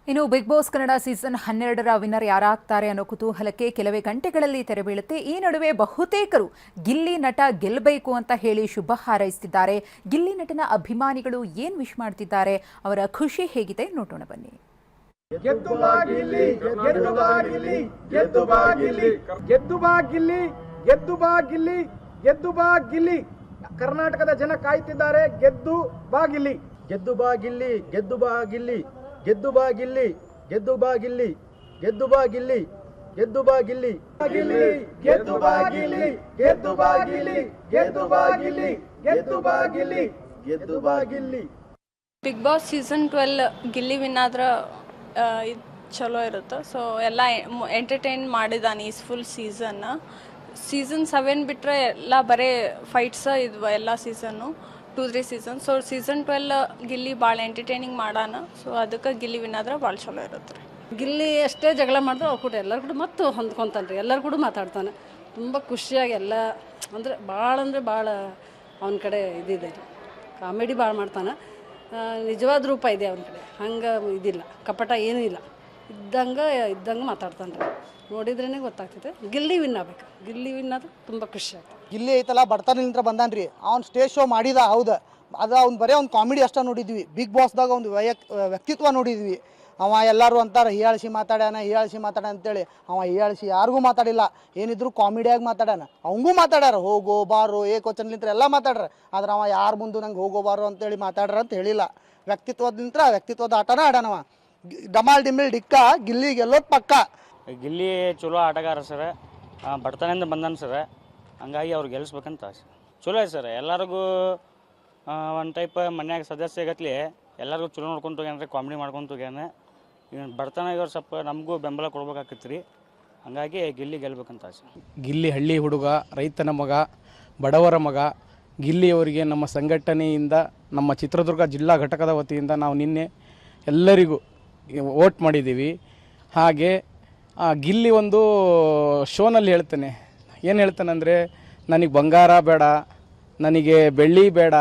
ಇನ್ನು Bigg Boss Kannada season 12ರ winner ಯಾರಾಗ್ತಾರೆ ಅನ್ನೋ ಕುತೂಹಲಕ್ಕೆ ಕೆಲವೇ ಗಂಟೆಗಳಲ್ಲಿ ತೆರೆ ಬೀಳುತ್ತೆ. ಈ ನಡುವೆ ಬಹುತೇಕರು ಗಿಲ್ಲಿ ನಟ ಗೆಲ್ಲಬೇಕು ಅಂತ ಹೇಳಿ ಶುಭ ಹಾರೈಸುತ್ತಿದ್ದಾರೆ. ಗಿಲ್ಲಿ ನಟನ ಅಭಿಮಾನಿಗಳು ಏನ್ ವಿಶ್ ಮಾಡ್ತಿದ್ದಾರೆ, ಅವರ ಖುಷಿ ಹೇಗಿದೆ ನೋಡೋಣ ಬನ್ನಿ. ಗೆದ್ದು ಬಾ ಗಿಲ್ಲಿ, ಗೆದ್ದು ಬಾ ಗಿಲ್ಲಿ, ಗೆದ್ದು ಬಾ ಗಿಲ್ಲಿ, ಗೆದ್ದು ಬಾ ಗಿಲ್ಲಿ, ಗೆದ್ದು ಬಾ ಗಿಲ್ಲಿ, ಗೆದ್ದು ಬಾ ಗಿಲ್ಲಿ. ಕರ್ನಾಟಕದ ಜನ ಕಾಯ್ತಿದ್ದಾರೆ. ಗೆದ್ದು ಬಾ ಗಿಲ್ಲಿ, ಗೆದ್ದು ಬಾ ಗಿಲ್ಲಿ, ಗೆದ್ದು ಬಾ ಗಿಲ್ಲಿ, ಗೆದ್ದು ಬಾ ಗಿಲ್ಲಿ, ಗೆದ್ದು ಬಾ ಗಿಲ್ಲಿ, ಗೆದ್ದು ಬಾ ಗಿಲ್ಲಿ, ಗೆದ್ದು ಬಾ ಗಿಲ್ಲಿ, ಗೆದ್ದು ಬಾ ಗಿಲ್ಲಿ, ಗೆದ್ದು ಬಾ ಗಿಲ್ಲಿ, ಗೆದ್ದು ಬಾ ಗಿಲ್ಲಿ, ಗೆದ್ದು ಬಾ ಗಿಲ್ಲಿ, ಗೆದ್ದು ಬಾ Gilli. Big boss season 12 Gilli win ಆದ್ರೆ ಇದು ಚಲೋ ಇರುತ್ತೆ. ಸೊ ಎಲ್ಲ ಎಂಟರ್ಟೈನ್ ಮಾಡಿದಾನೆ ಈ ಫುಲ್ ಸೀಸನ್ 7 ಬಿಟ್ಟರೆ ಎಲ್ಲ ಬರೀ ಫೈಟ್ಸ್ ಇದ್ವು ಎಲ್ಲ season 2-3 season. So season 12 Gilli ಭಾಳ ಎಂಟರ್ಟೈನಿಂಗ್ ಮಾಡಾನ. ಸೊ ಅದಕ್ಕೆ ಗಿಲ್ಲಿ ವಿನ್ ಆದ್ರೆ ಭಾಳ ಚಲೋ ಇರುತ್ತೆ ರೀ. ಗಿಲ್ಲಿ ಎಷ್ಟೇ ಜಗಳ ಮಾಡಿದ್ರು ಅವ್ರು ಕೂಡ ಎಲ್ಲರೂ ಕೂಡ ಮತ್ತು ಹೊಂದ್ಕೊತಾನೆ ರೀ. ಎಲ್ಲರೂ ಕೂಡ ಮಾತಾಡ್ತಾನೆ ತುಂಬ ಖುಷಿಯಾಗಿ. ಎಲ್ಲ ಅಂದರೆ ಭಾಳ ಅವನ ಕಡೆ ಇದಿದೆ ರೀ. ಕಾಮಿಡಿ ಭಾಳ ಮಾಡ್ತಾನೆ. ನಿಜವಾದ ರೂಪ ಇದೆ ಅವನ ಕಡೆ. ಹಂಗೆ ಇದಿಲ್ಲ, ಕಪಟ ಏನೂ ಇಲ್ಲ. ಇದ್ದಂಗೆ ಮಾತಾಡ್ತಾನೆ ರೀ. ನೋಡಿದ್ರೇ ಗೊತ್ತಾಗ್ತೈತೆ. ಗಿಲ್ಲಿ ವಿನ್ ಆಗ್ಬೇಕು. ಗಿಲ್ಲಿ ವಿನ್ ಆದ್ರೆ ತುಂಬ ಖುಷಿ ಆಗ್ತದೆ. ಗಿಲ್ಲಿ ಐತಲ್ಲ ಬಡತನದಿಂದ ಬಂದಾನ ರೀ. ಅವ್ನು ಸ್ಟೇಜ್ ಶೋ ಮಾಡಿದ, ಹೌದು. ಅದು ಅವ್ನು ಬರೀ ಅವ್ನು ಕಾಮಿಡಿ ಅಷ್ಟೇ ನೋಡಿದ್ವಿ. ಬಿಗ್ ಬಾಸ್ದಾಗ ಒಂದು ವ್ಯಕ್ತಿತ್ವ ನೋಡಿದ್ವಿ. ಅವ ಎಲ್ಲರೂ ಅಂತಾರೆ ಹೀಯಾಳಿಸಿ ಮಾತಾಡ್ಯಾನ ಅಂತೇಳಿ. ಅವ ಹೀಯಾಳಿಸಿ ಯಾರಿಗೂ ಮಾತಾಡಿಲ್ಲ. ಏನಿದ್ರು ಕಾಮಿಡಿಯಾಗಿ ಮಾತಾಡ್ಯಾನ. ಅವಂಗೂ ಮಾತಾಡ್ಯಾರ, ಹೋಗೋ ಬಾರೋ ಏಕೋಚನ್ಲಿಂತ್ರ ಎಲ್ಲ ಮಾತಾಡ್ರ. ಆದ್ರೆ ಅವ ಯಾರು ಮುಂದೆ ನಂಗೆ ಹೋಗೋ ಬಾರೋ ಅಂತೇಳಿ ಮಾತಾಡ್ರ ಅಂತ ಹೇಳಿಲ್ಲ. ವ್ಯಕ್ತಿತ್ವದ ಆಟನ ಆಡ್ಯಾನವ. ಡಮಾಲ್ ಡಿಮಿಲ್ ಡಿಕ್ಕ ಗಿಲ್ಲಿ ಗೆಲ್ಲೋದು ಪಕ್ಕ. ಗಿಲ್ಲಿ ಚಲೋ ಆಟಗಾರ ಸರ್. ಬಡತನದಿಂದ ಬಂದಾನ ಸರ್. ಹಂಗಾಗಿ ಅವ್ರು ಗೆಲ್ಲಿಸ್ಬೇಕಂತ ಆಸೆ. ಚಲೋ ಐತೆ ಸರ್. ಎಲ್ಲರಿಗೂ ಒಂದು ಟೈಪ್ ಮನ್ಯಾಗ ಸದಸ್ಯ ಆಗತ್ಲಿ ಎಲ್ಲರಿಗೂ ಚಲೋ ನೋಡ್ಕೊಂತ ಹೋಗ್ಯಾನ ರೀ. ಕಾಮಿಡಿ ಮಾಡ್ಕೊಂತ ಹೋಗ್ಯಾನ. ಬಡತನ ಇವ್ರು ಸ್ವಲ್ಪ ನಮಗೂ ಬೆಂಬಲ ಕೊಡ್ಬೇಕಾಗತ್ತೆ ರೀ. ಹಂಗಾಗಿ ಗಿಲ್ಲಿ ಗೆಲ್ಬೇಕಂತ ಆಸೆ. ಗಿಲ್ಲಿ ಹಳ್ಳಿ ಹುಡುಗ, ರೈತನ ಮಗ, ಬಡವರ ಮಗ. ಗಿಲ್ಲಿಯವರಿಗೆ ನಮ್ಮ ಸಂಘಟನೆಯಿಂದ, ನಮ್ಮ ಚಿತ್ರದುರ್ಗ ಜಿಲ್ಲಾ ಘಟಕದ ವತಿಯಿಂದ ನಾವು ನಿನ್ನೆ ಎಲ್ಲರಿಗೂ ವೋಟ್ ಮಾಡಿದ್ದೀವಿ. ಹಾಗೆ ಗಿಲ್ಲಿ ಒಂದು ಶೋನಲ್ಲಿ ಹೇಳ್ತಾನೆ. ಏನು ಹೇಳ್ತಾನೆ ಅಂದರೆ, ನನಗೆ ಬಂಗಾರ ಬೇಡ, ನನಗೆ ಬೆಳ್ಳಿ ಬೇಡ,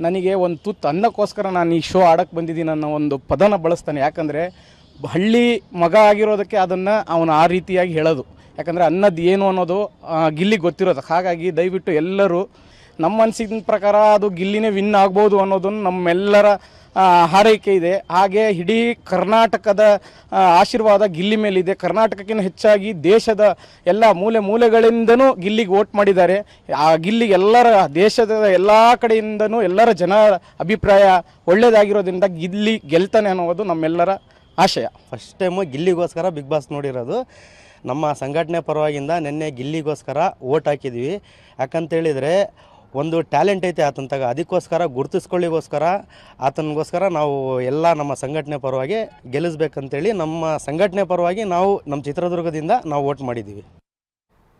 ನನಗೆ ಒಂದು ತುತ್ತು ಅನ್ನಕ್ಕೋಸ್ಕರ ನಾನು ಈ ಶೋ ಆಡೋಕ್ಕೆ ಬಂದಿದ್ದೀನಿ ಅನ್ನೋ ಒಂದು ಪದನ ಬಳಸ್ತಾನೆ. ಯಾಕಂದರೆ ಹಳ್ಳಿ ಮಗ ಆಗಿರೋದಕ್ಕೆ ಅದನ್ನು ಅವನು ಆ ರೀತಿಯಾಗಿ ಹೇಳೋದು. ಯಾಕಂದರೆ ಅನ್ನದ್ದು ಏನು ಅನ್ನೋದು ಗಿಲ್ಲಿಗೆ ಗೊತ್ತಿರೋದು. ಹಾಗಾಗಿ ದಯವಿಟ್ಟು ಎಲ್ಲರೂ ನಮ್ಮ ಅನಿಸಿದ ಪ್ರಕಾರ ಅದು ಗಿಲ್ಲಿನೇ ವಿನ್ ಆಗ್ಬೋದು ಅನ್ನೋದನ್ನು ನಮ್ಮೆಲ್ಲರ ಹಾರೈಕೆ ಇದೆ. ಹಾಗೆ ಇಡೀ ಕರ್ನಾಟಕದ ಆಶೀರ್ವಾದ ಗಿಲ್ಲಿ ಮೇಲಿದೆ. ಕರ್ನಾಟಕಕ್ಕಿಂತ ಹೆಚ್ಚಾಗಿ ದೇಶದ ಎಲ್ಲ ಮೂಲೆಗಳಿಂದನೂ ಗಿಲ್ಲಿಗೆ ವೋಟ್ ಮಾಡಿದ್ದಾರೆ. ಆ ಗಿಲ್ಲಿಗೆ ಎಲ್ಲರ ದೇಶದ ಎಲ್ಲ ಕಡೆಯಿಂದನೂ ಎಲ್ಲರ ಜನರ ಅಭಿಪ್ರಾಯ ಒಳ್ಳೆಯದಾಗಿರೋದ್ರಿಂದ ಗಿಲ್ಲಿ ಗೆಲ್ತಾನೆ ಅನ್ನೋದು ನಮ್ಮೆಲ್ಲರ ಆಶಯ. ಫಸ್ಟ್ ಟೈಮು ಗಿಲ್ಲಿಗೋಸ್ಕರ ಬಿಗ್ ಬಾಸ್ ನೋಡಿರೋದು. ನಮ್ಮ ಸಂಘಟನೆ ಪರವಾಗಿಂದ ನಿನ್ನೆ ಗಿಲ್ಲಿಗೋಸ್ಕರ ವೋಟ್ ಹಾಕಿದ್ವಿ. ಯಾಕಂತೇಳಿದರೆ ಒಂದು ಟ್ಯಾಲೆಂಟ್ ಐತೆ ಆತಂತಾಗ. ಅದಕ್ಕೋಸ್ಕರ ಗುರುತಿಸ್ಕೊಳ್ಳಿಗೋಸ್ಕರ ಆತನಿಗೋಸ್ಕರ ನಾವು ಎಲ್ಲ ನಮ್ಮ ಸಂಘಟನೆ ಪರವಾಗಿ ಗೆಲ್ಲಿಸ್ಬೇಕಂತೇಳಿ ನಮ್ಮ ಸಂಘಟನೆ ಪರವಾಗಿ ನಾವು ನಮ್ಮ ಚಿತ್ರದುರ್ಗದಿಂದ ನಾವು ವೋಟ್ ಮಾಡಿದ್ದೀವಿ.